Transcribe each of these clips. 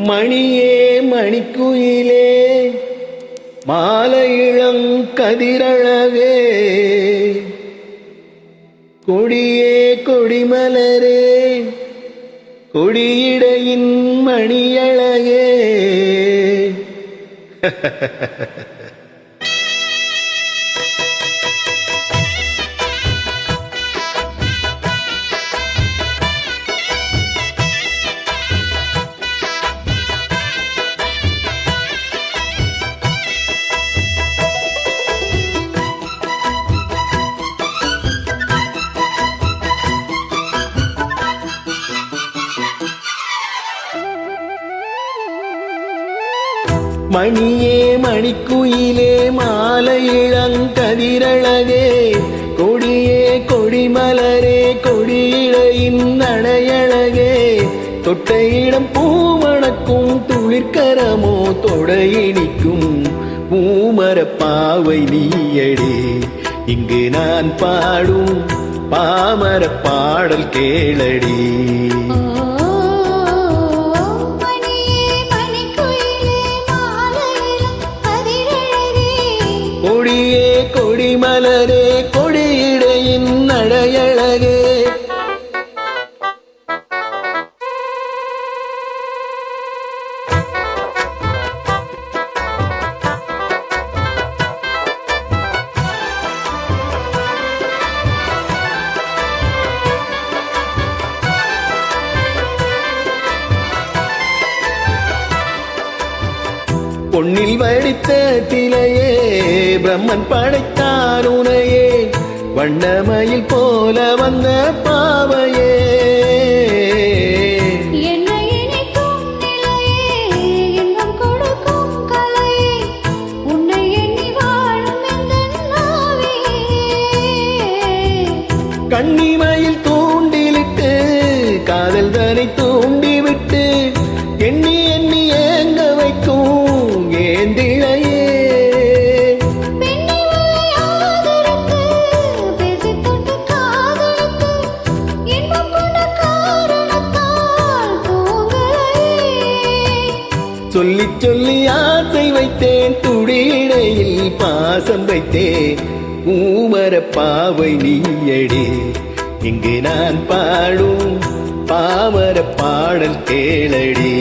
மணியே மணிக்குயிலே மாலையிளம் கதிரழகே கொடியே கொடிமலரே கொடியிடையின் மணியழகே மணியே மணிக்குயிலே மாலையிளங்கதிரழகே கொடியே கொடிமலரே கொடியிடையின் நடையழகே தொட்ட இடம் பூமணக்கும் துளிர்கரமோ தொடையினிக்கும் பூமரப்பாவை நீயடே இங்கு நான் பாடும் பாமர பாடல் கேளடி. கொடியே கொடிமலரே கொடியிடையின் நடையழகே பொன்னில் வடித்த திலையே பிரம்மன் படைத்தான் உனையே வண்ணமயில் போல வந்த பாவையே கண்ணிமையில் தூண்டிலிட்டு காதல் தனை தூண்டிவிட்டு எண்ணி எண்ணி ஏங்க வைக்கும் ஏந்திழையே சொல்லி சொல்லி ஆசை வைத்தேன் துடியிடையில் பாசம் வைத்தேன் பூமர பாவை நீயடே இங்கு நான் பாடும் பாமர பாடல் கேளடி.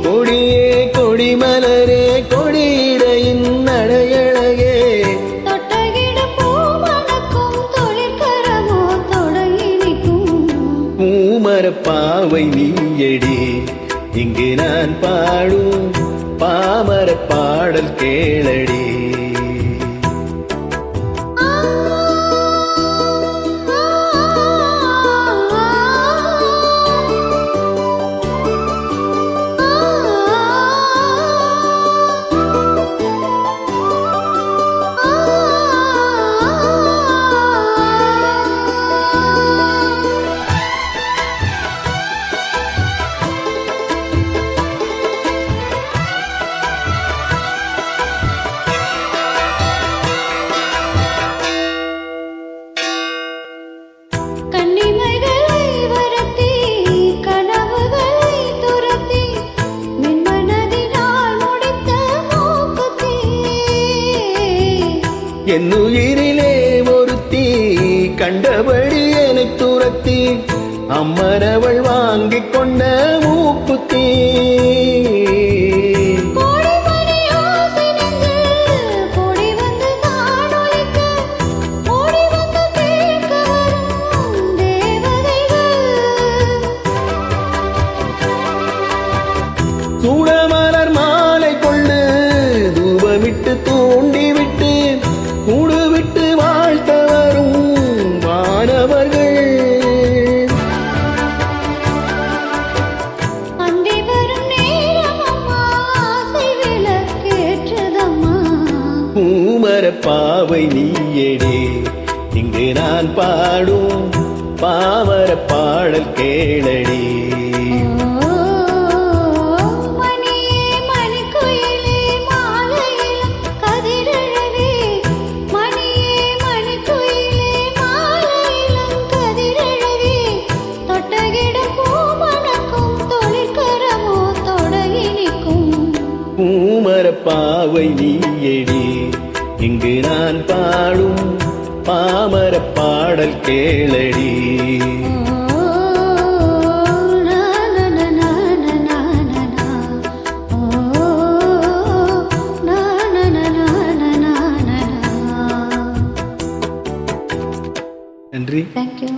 கொடியே கொடிமலரே கொடியிடையின் நடையழகே பூமர பாவை நீயடி இங்கு நான் பாடும் பாமர பாடல் கேளடி. என் உயிரிலே ஒருத்தி கண்டபடி என்னை துரத்தி அம்மனவள் வாங்கிக் கொண்ட மூக்குத்தி சூடமலர் மாலை கொண்டு தூபமிட்டு தூண்டிவிட்டு கூடுவிட்டு வாழ்த்த வரும் மாணவர்கள் பூமர பாவை நீயடே இங்கு நான் பாடும் பாமர பாடல் கேளடி. பூமரப்பாவை நீயடி இங்கு நான் பாடும் பாமர பாடல் கேளடி. நன்றி. தேங்க்யூ.